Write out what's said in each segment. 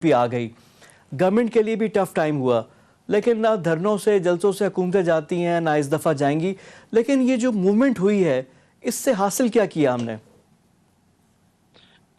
بھی آ گئی، گورنمنٹ کے لیے بھی ٹف ٹائم ہوا، لیکن نہ دھرنوں سے جلسوں سے حکومتیں جاتی ہیں نہ اس دفعہ جائیں گی. لیکن یہ جو موومنٹ ہوئی ہے اس سے حاصل کیا کیا ہم نے؟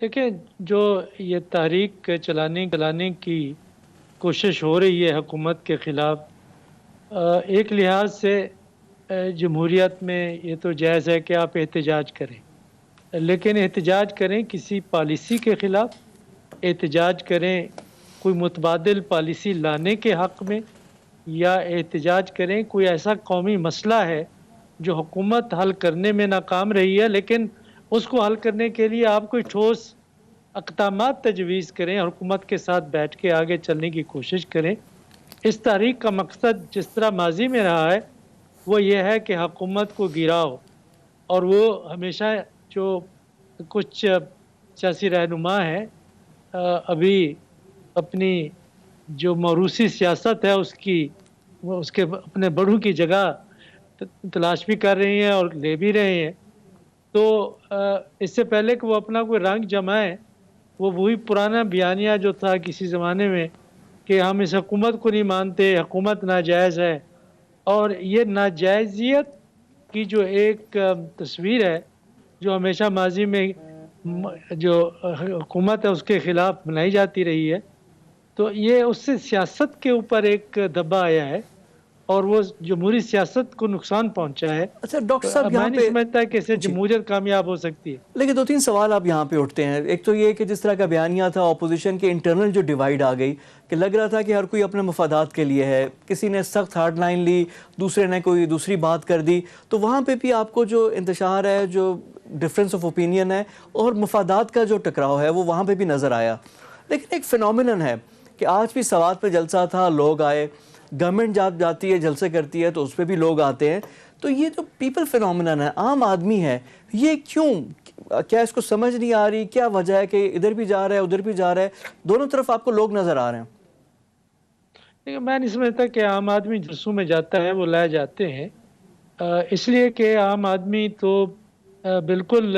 دیکھیں، جو یہ تحریک چلانے کی کوشش ہو رہی ہے حکومت کے خلاف، ایک لحاظ سے جمہوریت میں یہ تو جائز ہے کہ آپ احتجاج کریں، لیکن احتجاج کریں کسی پالیسی کے خلاف، احتجاج کریں کوئی متبادل پالیسی لانے کے حق میں، یا احتجاج کریں کوئی ایسا قومی مسئلہ ہے جو حکومت حل کرنے میں ناکام رہی ہے، لیکن اس کو حل کرنے کے لیے آپ کوئی ٹھوس اقدامات تجویز کریں، حکومت کے ساتھ بیٹھ کے آگے چلنے کی کوشش کریں. اس تحریک کا مقصد جس طرح ماضی میں رہا ہے وہ یہ ہے کہ حکومت کو گراؤ، اور وہ ہمیشہ جو کچھ سیاسی رہنما ہیں ابھی اپنی جو موروثی سیاست ہے اس کے اپنے بڑوں کی جگہ تلاش بھی کر رہے ہیں اور لے بھی رہے ہیں. تو اس سے پہلے کہ وہ اپنا کوئی رنگ جمائیں، وہ وہی پرانا بیانیہ جو تھا کسی زمانے میں کہ ہم اس حکومت کو نہیں مانتے، حکومت ناجائز ہے، اور یہ ناجائزیت کی جو ایک تصویر ہے جو ہمیشہ ماضی میں جو حکومت ہے اس کے خلاف بنائی جاتی رہی ہے، تو یہ اس سے سیاست کے اوپر ایک دبا آیا ہے اور وہ جمہوری سیاست کو نقصان پہنچا ہے. اچھا ڈاکٹر تو صاحب اب یہاں میں نہیں پہ سمجھتا کہ اس سے جی، جمہوریت کامیاب ہو سکتی ہے. لیکن دو تین سوال آپ یہاں پہ اٹھتے ہیں. ایک تو یہ کہ جس طرح کا بیانیہ تھا اپوزیشن کے انٹرنل جو ڈیوائیڈ آ گئی کہ لگ رہا تھا کہ ہر کوئی اپنے مفادات کے لیے ہے، کسی نے سخت ہارڈ لائن لی، دوسرے نے کوئی دوسری بات کر دی، تو وہاں پہ بھی آپ کو جو انتشار ہے، جو ڈفرینس آف اوپینین ہے اور مفادات کا جو ٹکراؤ ہے وہ وہاں پہ بھی نظر آیا. لیکن ایک فینومینن ہے کہ آج بھی سوات پہ جلسہ تھا، لوگ آئے، گورنمنٹ جب جاتی ہے جلسے کرتی ہے تو اس پہ بھی لوگ آتے ہیں. تو یہ جو پیپل فینومینن ہے، عام آدمی ہے، یہ کیوں؟ کیا اس کو سمجھ نہیں آ رہی؟ کیا وجہ ہے کہ ادھر بھی جا رہا ہے ادھر بھی جا رہا ہے، دونوں طرف آپ کو لوگ نظر آ رہے ہیں؟ میں نہیں سمجھتا کہ عام آدمی جلسوں میں جاتا ہے، وہ لائے جاتے ہیں اس لیے کہ عام آدمی تو بالکل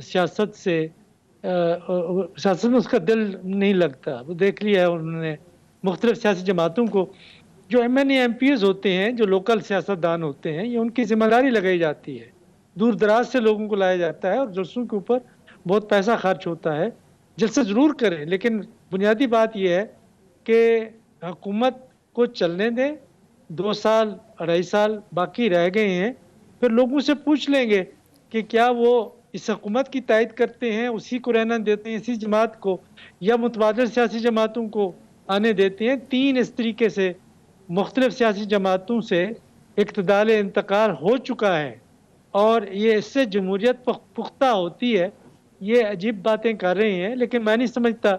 سیاست میں اس کا دل نہیں لگتا. وہ دیکھ لیا ہے انہوں نے مختلف سیاسی جماعتوں کو. جو M N A MPs ہوتے ہیں، جو لوکل سیاستدان ہوتے ہیں، یہ ان کی ذمہ داری لگائی جاتی ہے. دور دراز سے لوگوں کو لایا جاتا ہے اور جلسوں کے اوپر بہت پیسہ خرچ ہوتا ہے. جلسے ضرور کریں، لیکن بنیادی بات یہ ہے کہ حکومت کو چلنے دیں. 2 سال 2.5 سال باقی رہ گئے ہیں، پھر لوگوں سے پوچھ لیں گے کہ کیا وہ اس حکومت کی تائید کرتے ہیں، اسی کو رہنا دیتے ہیں، اسی جماعت کو، یا متبادل سیاسی جماعتوں کو آنے دیتے ہیں. 3 اس طریقے سے مختلف سیاسی جماعتوں سے اقتدار انتقال ہو چکا ہے، اور یہ اس سے جمہوریت پختہ ہوتی ہے. یہ عجیب باتیں کر رہے ہیں، لیکن میں نہیں سمجھتا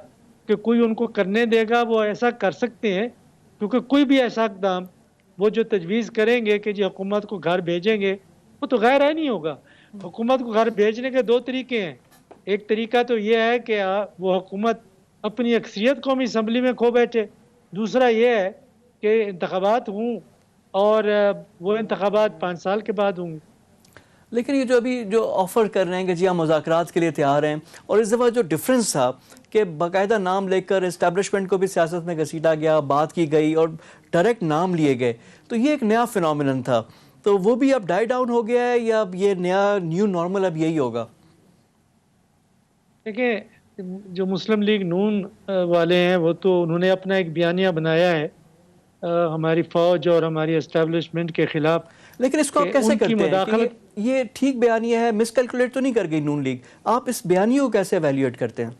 کہ کوئی ان کو کرنے دے گا. وہ ایسا کر سکتے ہیں کیونکہ کوئی بھی ایسا اقدام وہ جو تجویز کریں گے کہ جی حکومت کو گھر بھیجیں گے، وہ تو غیر آئینی ہوگا. حکومت کو گھر بھیجنے کے 2 طریقے ہیں. ایک طریقہ تو یہ ہے کہ وہ حکومت اپنی اکثریت قومی اسمبلی میں کھو بیٹھے. دوسرا یہ ہے کہ انتخابات ہوں، اور وہ انتخابات 5 سال کے بعد ہوں. لیکن یہ جو ابھی جو آفر کر رہے ہیں کہ جی ہم مذاکرات کے لیے تیار ہیں، اور اس دفعہ جو ڈفرینس تھا کہ باقاعدہ نام لے کر اسٹیبلشمنٹ کو بھی سیاست میں گھسیٹا گیا، بات کی گئی اور ڈائریکٹ نام لیے گئے، تو یہ ایک نیا فینومینن تھا. تو وہ بھی اب ڈائی ڈاؤن ہو گیا ہے یا اب یہ نیو نارمل اب یہی ہوگا؟ دیکھیں، جو مسلم لیگ نون والے ہیں وہ تو انہوں نے اپنا ایک بیانیہ بنایا ہے ہماری فوج اور ہماری اسٹیبلشمنٹ کے خلاف، لیکن اس کو آپ کہ کیسے ان کی کرتے ہیں کہ مداخلت. یہ ٹھیک بیانیہ ہے، مس کیلکولیٹ تو نہیں کر گئی نون لیگ؟ آپ اس بیانیے کو کیسے ایویلیویٹ کرتے ہیں؟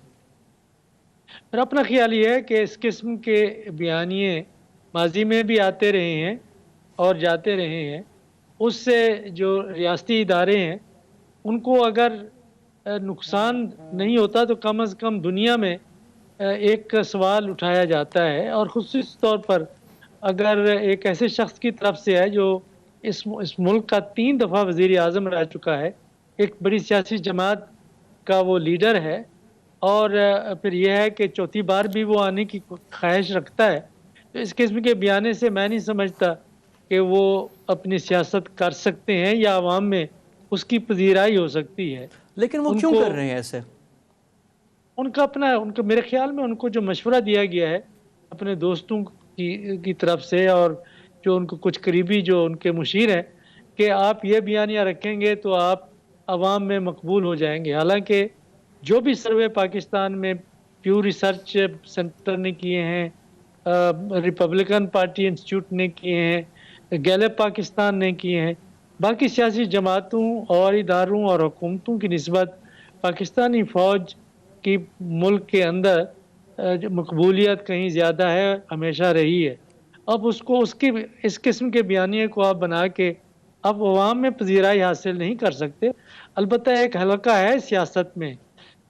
میرا اپنا خیال یہ ہے کہ اس قسم کے بیانیے ماضی میں بھی آتے رہے ہیں اور جاتے رہے ہیں. اس سے جو ریاستی ادارے ہیں ان کو اگر نقصان نہیں ہوتا تو کم از کم دنیا میں ایک سوال اٹھایا جاتا ہے، اور خصوصی طور پر اگر ایک ایسے شخص کی طرف سے ہے جو اس ملک کا 3 دفعہ وزیر اعظم رہ چکا ہے، ایک بڑی سیاسی جماعت کا وہ لیڈر ہے، اور پھر یہ ہے کہ 4تھی بار بھی وہ آنے کی خواہش رکھتا ہے. تو اس قسم کے بیانے سے میں نہیں سمجھتا کہ وہ اپنی سیاست کر سکتے ہیں یا عوام میں اس کی پذیرائی ہو سکتی ہے. لیکن وہ ان کیوں کو کر رہے ہیں ایسے؟ उनका मेरे ख्याल में उनको जो मशवरा दिया गया है अपने दोस्तों की तरफ से, और जो उनको कुछ करीबी जो उनके मुशीर हैं, कि आप ये बयानियाँ रखेंगे तो आप अवाम में मकबूल हो जाएंगे। हालांकि जो भी सर्वे पाकिस्तान में प्यू रिसर्च सेंटर ने किए हैं, रिपब्लिकन पार्टी इंस्टीट्यूट ने किए हैं, गैलेप पाकिस्तान ने किए हैं, बाकी सियासी जमातों और इदारों और हुकूमतों की निस्बत पाकिस्तानी फ़ौज की मुल्क के अंदर जो मकबूलियत कहीं ज़्यादा है, हमेशा रही है। अब उसको उसकी इस किस्म के बयानिए को आप बना के अब अवाम में पजीराई हासिल नहीं कर सकते। अलबत्ता एक हल्का है सियासत में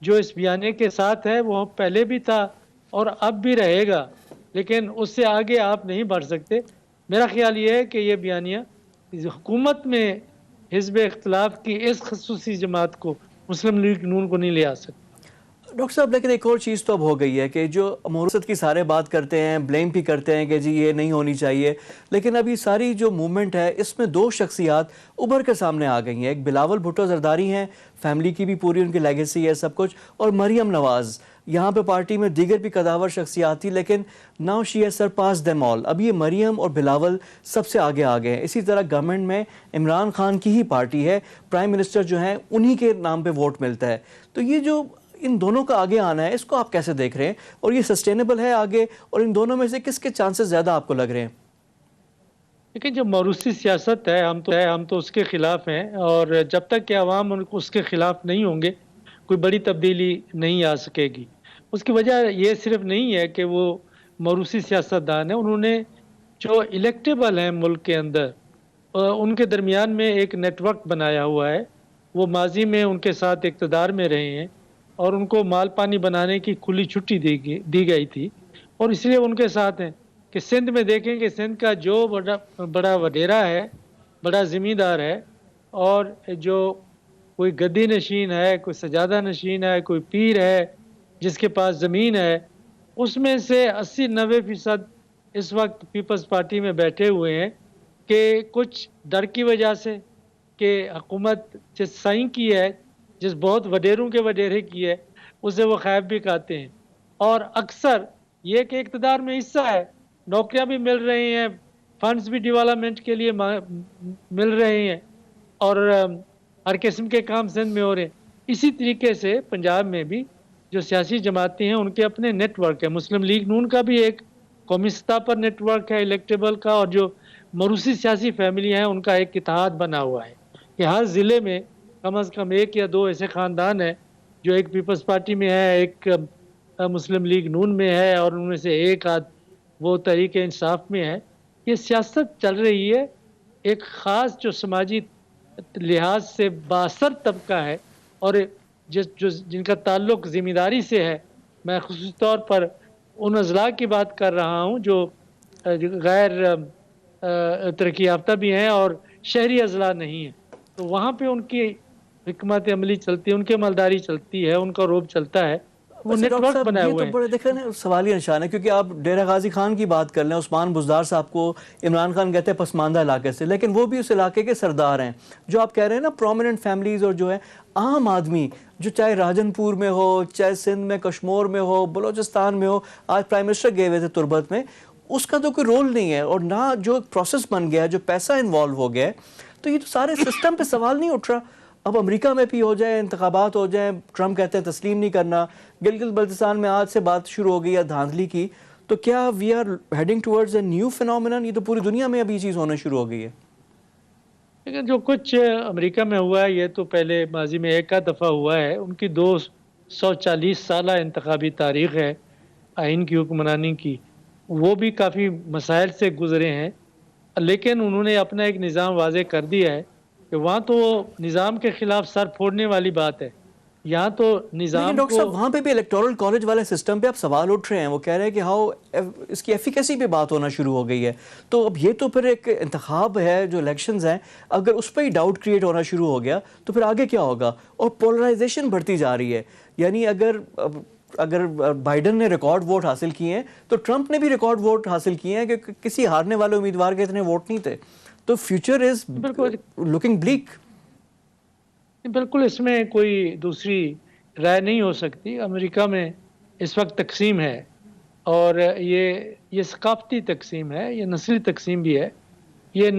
जो इस बयाने के साथ है, वो पहले भी था और अब भी रहेगा, लेकिन उससे आगे आप नहीं बढ़ सकते। मेरा ख्याल ये है कि ये बयानियाँ हुकूमत में हिज़्ब इख्तिलाफ की इस खसूसी जमात को, मुस्लिम लीग नून को नहीं ले आ सकते। डॉक्टर साहब, लेकिन एक और चीज़ तो अब हो गई है कि जो मोरसत की सारे बात करते हैं, ब्लेम भी करते हैं कि जी ये नहीं होनी चाहिए, लेकिन अभी सारी जो मूवमेंट है इसमें दो शख्सियात उभर कर सामने आ गई हैं। एक बिलावल भुट्टो जरदारी हैं, फैमिली की भी पूरी उनकी लेगेसी है सब कुछ, और मरियम नवाज़ यहाँ पे पार्टी में दीगर भी कदावर शख्सियात थी, लेकिन now she has surpass them all. अब ये मरियम और बिलावल सबसे आगे आ गए हैं। इसी तरह गवर्नमेंट में इमरान खान की ही पार्टी है, प्राइम मिनिस्टर जो हैं उन्हीं के नाम पे वोट मिलता है। तो ये जो इन दोनों का आगे आना है, इसको आप कैसे देख रहे हैं, और ये सस्टेनेबल है आगे, और इन दोनों में से किसके चांसेस ज़्यादा आपको लग रहे हैं? देखिए, जो मौरूसी सियासत है, हम तो उसके खिलाफ हैं, और जब तक कि अवाम उसके खिलाफ नहीं होंगे कोई बड़ी तब्दीली नहीं आ सकेगी। उसकी वजह ये सिर्फ नहीं है कि वो मौरूसी सियासतदान है, उन्होंने जो इलेक्टेबल हैं मुल्क के अंदर उनके दरमियान में एक नेटवर्क बनाया हुआ है। वो माजी में उनके साथ इक़्तिदार में रहे हैं और उनको माल पानी बनाने की खुली छुट्टी दी गई थी, और इसलिए उनके साथ हैं। कि सिंध में देखें कि सिंध का जो बड़ा वडेरा है, बड़ा ज़मींदार है, और जो कोई गद्दी नशीन है, कोई सजादा नशीन है, कोई पीर है जिसके पास ज़मीन है, उसमें से 80-90% इस वक्त पीपल्स पार्टी में बैठे हुए हैं कि कुछ डर की वजह से कि हुकूमत जिस साईं की है, जिस बहुत वडेरों के वडेरे की है, उसे वो खैब भी खाते हैं। और अक्सर ये कि इक़्तिदार में हिस्सा है, नौकरियां भी मिल रही हैं, फंड्स भी डेवलपमेंट के लिए मिल रहे हैं, और हर किस्म के काम सिंध में हो रहे हैं। इसी तरीके से पंजाब में भी जो सियासी जमातें हैं उनके अपने नेटवर्क है। मुस्लिम लीग नून का भी एक कौमी सतह पर नेटवर्क है इलेक्टेबल का, और जो मरूसी सियासी फैमिलियाँ हैं उनका एक इत्तेहाद बना हुआ है कि हर ज़िले में कम अज़ कम 1 या 2 ऐसे ख़ानदान हैं जो एक पीपल्स पार्टी में है, एक मुस्लिम लीग नून में है, और उनमें से एक आध वो तहरीक इंसाफ में है। ये सियासत चल रही है। एक ख़ास जो समाजी लिहाज से बासर तबका है और जिनका ताल्लुक ज़िम्मेदारी से है, मैं ख़ुसूसी तौर पर उन अज़ला की बात कर रहा हूँ जो गैर तरक्की याफ्ता भी हैं और शहरी अज़ला नहीं हैं, तो वहाँ पे उनकी हिकमत अमली चलती है, उनकी अमलदारी चलती है, उनका रोब चलता है, वो नेटवर्क बनाए हुए हैं। बड़े देखें ना सवालिया निशान है, क्योंकि आप डेरा गाजी खान की बात कर लें, उस्मान बुज़दार साहब को इमरान खान कहते हैं पसमानदा इलाके से, लेकिन वो भी उस इलाके के सरदार हैं। जो आप कह रहे हैं ना प्रोमिनेंट फैमिलीज़, और जो है आम आदमी जो चाहे राजनपुर में हो, चाहे सिंध में, कश्मीर में हो, बलोचिस्तान में हो, आज प्राइम मिनिस्टर गए हुए थे तुरबत में, उसका तो कोई रोल नहीं है, और ना जो प्रोसेस बन गया है, जो पैसा इन्वॉल्व हो गया है, तो ये तो सारे सिस्टम पे सवाल नहीं उठ रहा। अब अमेरिका में भी हो जाए, इंतखाबात हो जाए, ट्रम्प कहते हैं तस्लीम नहीं करना, गिलगित बल्तिस्तान में आज से बात शुरू हो गई है धांधली की, तो क्या we are heading towards a new phenomenon? ये तो पूरी दुनिया में अभी चीज़ होना शुरू हो गई है। लेकिन जो कुछ अमेरिका में हुआ है, ये तो पहले माजी में एक दफ़ा हुआ है। उनकी 240 साला इंतखाबी तारीख़ है आइन की हुक्मरानी की, वो भी काफ़ी मसाइल से गुज़रे हैं, लेकिन उन्होंने अपना एक निज़ाम वाज़े कर दिया है कि वहाँ तो निज़ाम के ख़िलाफ़ सर फोड़ने वाली बात है, यहाँ तो निज़ाम लेकिन डॉक्टर साहब वहाँ पे भी इलेक्टोरल कॉलेज वाले सिस्टम पे आप सवाल उठ रहे हैं। वो कह रहे हैं कि हाउ इसकी एफिकेसी पे बात होना शुरू हो गई है। तो अब ये तो फिर एक इंतखाब है, जो इलेक्शंस हैं, अगर उस पर ही डाउट क्रिएट होना शुरू हो गया तो फिर आगे क्या होगा? और पोलराइजेशन बढ़ती जा रही है। यानी अगर बाइडन ने रिकॉर्ड वोट हासिल किए हैं तो ट्रंप ने भी रिकॉर्ड वोट हासिल किए हैं, कि किसी हारने वाले उम्मीदवार के इतने वोट नहीं थे। तो फ्यूचर इज लुकिंग ब्लीक। बिल्कुल, इसमें कोई दूसरी رائے نہیں ہو سکتی. امریکہ میں اس وقت تقسیم ہے اور یہ ثقافتی تقسیم ہے, یہ نسلی تقسیم بھی ہے. یہ